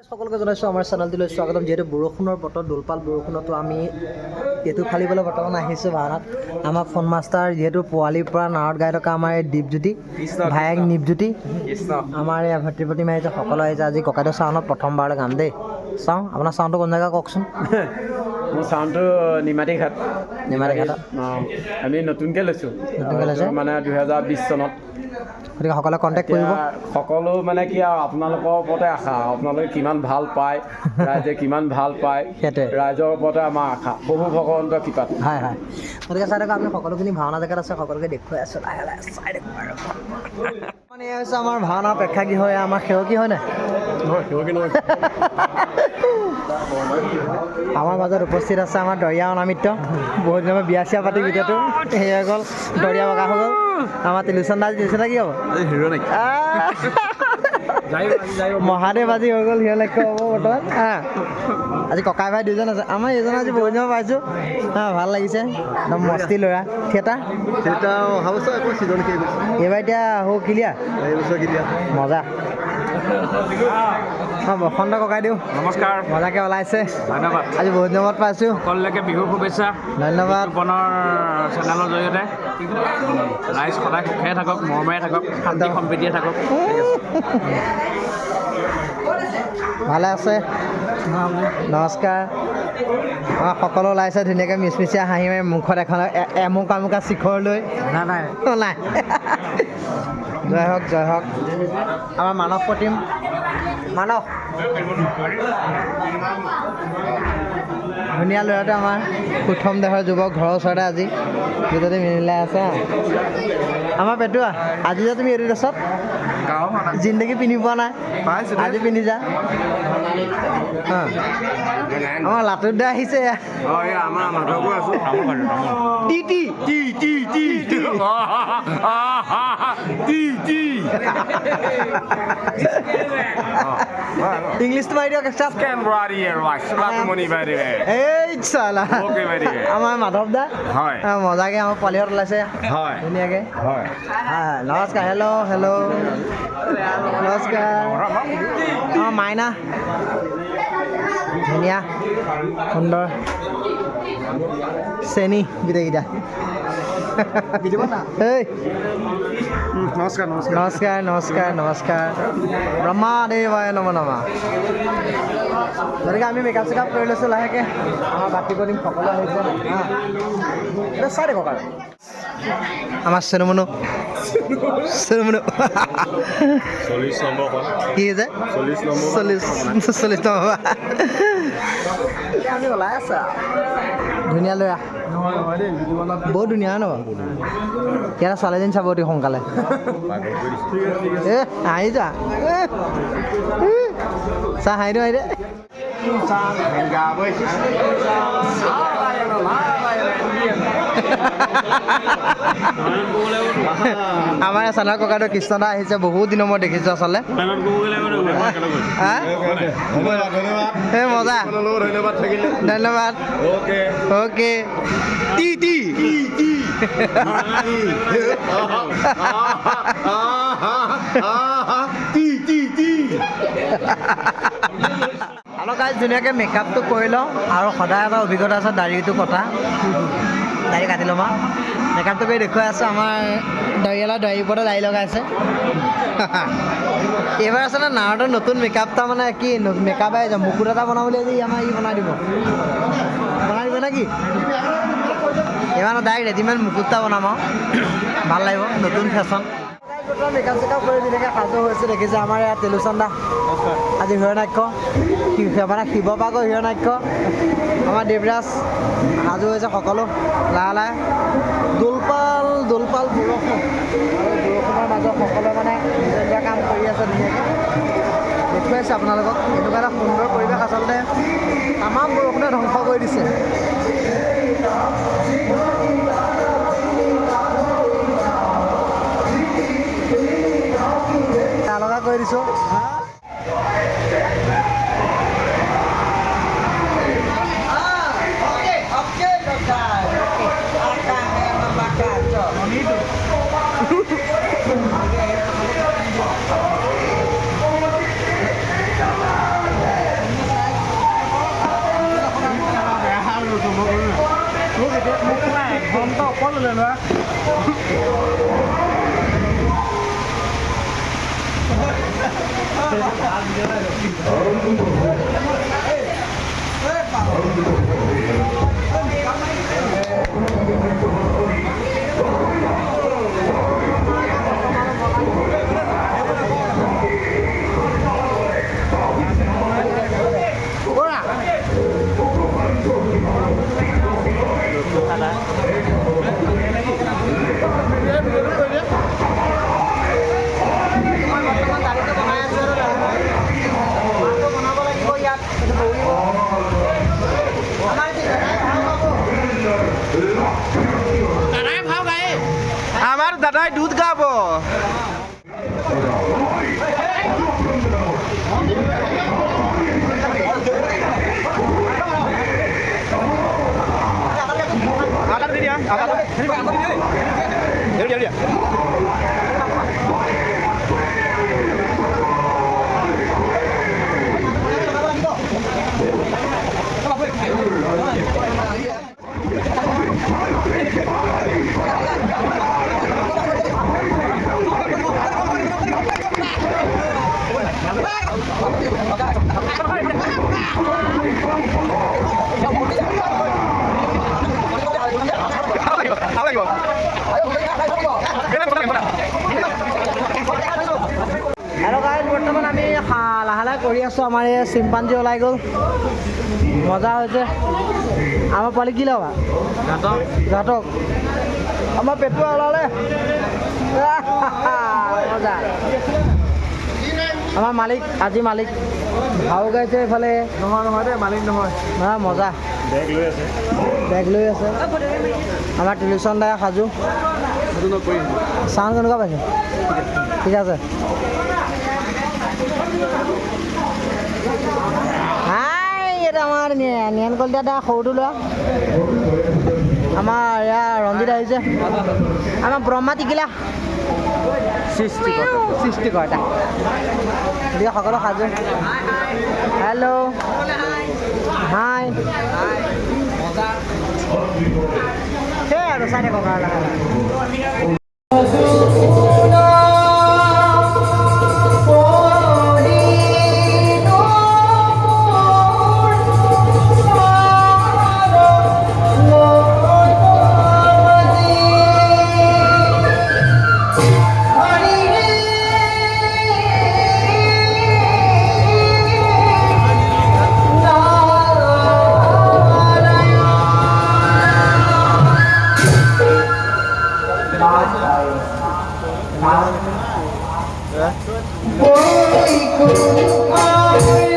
সকলোকে জনাইছোঁ আমাৰ চেনেলটোলৈ স্বাগতম। যিহেতু বৰষুণৰ বতৰ, দোলপাল বৰষুণতো আমি টেটু ফালিবলৈ বৰ্তমান আহিছোঁ ভাওনাত। আমাৰ ফোন মাষ্টাৰ যিহেতু পোৱালিৰ পৰা নাৱত গাই থকা আমাৰ এই দীপজ্যোতি ভায়েক নিপজ্যোতি, আমাৰ এই ভাতৃ প্ৰতিমা আহিছে, সকলো আহিছে। আজি ককাইদেউ চাউনত প্ৰথমবাৰলৈ গাম দেই। চাওঁ আপোনাৰ চাউণ্ডটো কোন জেগা কওকচোন। মোৰ চাউণ্ডটো নিমাতী ঘাট। আমি নতুনকৈ লৈছোঁ মানে 2020 চনত। গতিকে সকলোৱে কণ্টেক্ট কৰিব। সকলো মানে কি আৰু আপোনালোকৰ ওপৰতে আশা, আপোনালোকে কিমান ভাল পায়, ৰাইজে কিমান ভাল পায়, সেইটোৱে ৰাইজৰ ওপৰতে আমাৰ আশা, প্ৰভু ভগৱন্তৰ কৃপাত। হয় হয়, গতিকে চাই থাকক। আমি সকলোখিনি ভাওনা জেগাত আছে, সকলোকে দেখুৱাই আছোঁ। লাহে লাহে চাই দেখুৱাই আৰু মানে এয়া হৈছে আমাৰ ভাওনা প্ৰেক্ষাগৃহ, আমাৰ সেৱকী হয় নাই? সেৱকী নহয়। আমাৰ মাজত উপস্থিত আছে আমাৰ দৰিয়া অনামিত্ৰ। বহুত দিনৰ বিয়া চিয়া পাতি ভিডিঅ'টো সেয়া গ'ল, দৰিয়া বগা হৈ গ'ল। আমাৰ তিলোচন দা কি হ'ব? মহাদেৱ আজি হৈ গ'ল, সিহঁত লক্ষ্য হ'ব বৰ্তমান। আজি ককাই ভাই দুজন আছে। আমাৰ এইজন আজি বহুত দিনৰ পাইছোঁ, ভাল লাগিছে, একদম মস্তি ল'ৰা। থিয়েটাৰ অহা বছৰ আকৌ ছিজন শেষ হৈছে। এইবাৰ এতিয়া ক্লিয়াৰ, এইবছৰ ক্লিয়াৰ। মজা। বসন্ত ককাই দিওঁ নমস্কাৰ, মজাকৈ ওলাইছে, ধন্যবাদ। আজি বহুত দিনত পাইছোঁ, সকলোকে বিহুৰ শুভেচ্ছা। ধন্যবাদ। পুনৰ চেনেলৰ জৰিয়তে ৰাইজ সদায় সুখে থাকক, মৰমেৰে থাকক, শান্তি সম্প্ৰীতিয়ে থাকক। ভালে আছে? নমস্কাৰ। আমাৰ সকলো ওলাইছে ধুনীয়াকৈ মিচমিচিয়া হাঁহি মাৰি, মুখত এখন এমুকা এমুকা শিখৰ লৈ। নাই নাই জয় হওক, জয় হওক। আমাৰ মানস প্ৰতিম, মানস ধুনীয়া ল'ৰাটো আমাৰ প্ৰথম দেশৰ যুৱক, ঘৰৰ ওচৰতে আজি যদি মিলাই আছে। আমাৰ পেটুৱা আজি যে তুমি এইটো ড্ৰেছত জিন্দগী পিন্ধি পোৱা নাই, আজি পিন্ধি যা। আমাৰ লাটুৰ দা আহিছে। ইংলিছটো মাৰি দিয়ক। আমাৰ মাধৱ দা মজাকে আমাৰ পোৱালিহঁত ওলাইছে ধুনীয়াকে। নমস্কাৰ, হেল্ল' হেল্ল', নমস্কাৰ। আমাৰ মাইনা ধুনীয়া সুন্দৰ, চেনী গোটেইকেইটা। নমস্কাৰ নমস্কাৰ নমস্কাৰ নমস্কাৰ নমস্কাৰ। ব্ৰহ্মাদেৱায় নমঃ নমঃ। গতিকে আমি মেকআপ চেকআপ কৰি লৈছোঁ লাহেকৈ। আমাৰ বাকী কৰিম সকলো আহিছে। চাই দেখক আৰু আমাৰ চেনুমনু কি হৈছে 40 নম্বৰ। আমি ওলাই আছা, ধুনীয়া ল'ৰা, বহুত ধুনীয়া ন। ইয়াৰ ছোৱালীজনী চাব অতি সোনকালে। আহি যা চাহ হাঁহি দিওঁ, আহি দে। আমাৰ চানা ককাইদেউ কৃষ্ণ দা আহিছে, বহুত দিনৰ মই দেখিছোঁ আচলতে। মজা, ধন্যবাদ। অ'কে হেল্ল' গাইজ, ধুনীয়াকৈ মেকআপটো কৰি লওঁ। আৰু সদায় এটা অভিজ্ঞতা আছে দাড়িটো কটা, দাড়ি কাটি ল'ম আৰু মেকআপটো কৰি দেখুৱাই আছোঁ। আমাৰ দৰিয়ালা দাড়িৰ ওপৰতে দাড়ি লগাইছে। এইবাৰ আচলতে নাৰদৰ নতুন মেকআপ এটা মানে কি মেকআপ আহিছে, মুকুট এটা বনাম বুলি আজি আমাৰ বনাই দিব নে কি? এইবাৰ ডাইৰেক্ট ৰেডিমেড মুকুট এটা বনাম আৰু ভাল লাগিব, নতুন ফেশ্বন। মেকআপ চেকআপ কৰি ধুনীয়াকৈ সাজু হৈছে দেখিছে। আমাৰ ইয়াত তিলোচন দা আজি হিৰণ্যাক্ষ, মানে শিৱ পাগৰ হিৰণ্যাক্ষ। আমাৰ দেৱৰাজ সাজু হৈছে, সকলো লাহে লাহে। দোলপাল বৰষুণৰ মাজত সকলোৱে মানে নিজৰ নিজৰ কাম কৰি আছে ধুনীয়াকৈ। দেখুৱাইছে আপোনালোকক এনেকুৱা এটা সুন্দৰ পৰিৱেশ। আচলতে তামাম বৰষুণে ধ্বংস কৰি দিছে। লগা কৰি দিছোঁ। বোলে ল'ৰা আমাৰ দাদাই দুধ গাবো হেল্ল' গাইজ, বৰ্তমান আমি লাহে লাহে কৰি আছোঁ। আমাৰ এই চিম্পাঞ্জী ওলাই গ'ল, মজা হৈছে। আমাৰ পোৱালি কি ল'বা? ঘাটক আমাৰ পেটুৱা ওলালে মজা। আমাৰ মালিক আজি মালিক ভাও গাইছে এইফালে। নহয় দেই, মালিক নহয়। মজা বেগ লৈ আছে। আমাৰ টিলিচন দাই সাজু। চাউণ্ড কেনেকুৱা পাইছে? ঠিক আছে। হাই, এইটো আমাৰ নিয়ন কলিতা দা সৰুটো লোৱা। আমাৰ ইয়াৰ ৰঞ্জিত আহিছে। আমাৰ ব্ৰহ্মা টিকিলা সৃষ্টিকৰ্তা গতিকে সকলো সাজু। হেল্ল' হাই, সেই আৰু চাই থাকক আৰু লাহে লাহে। Boy,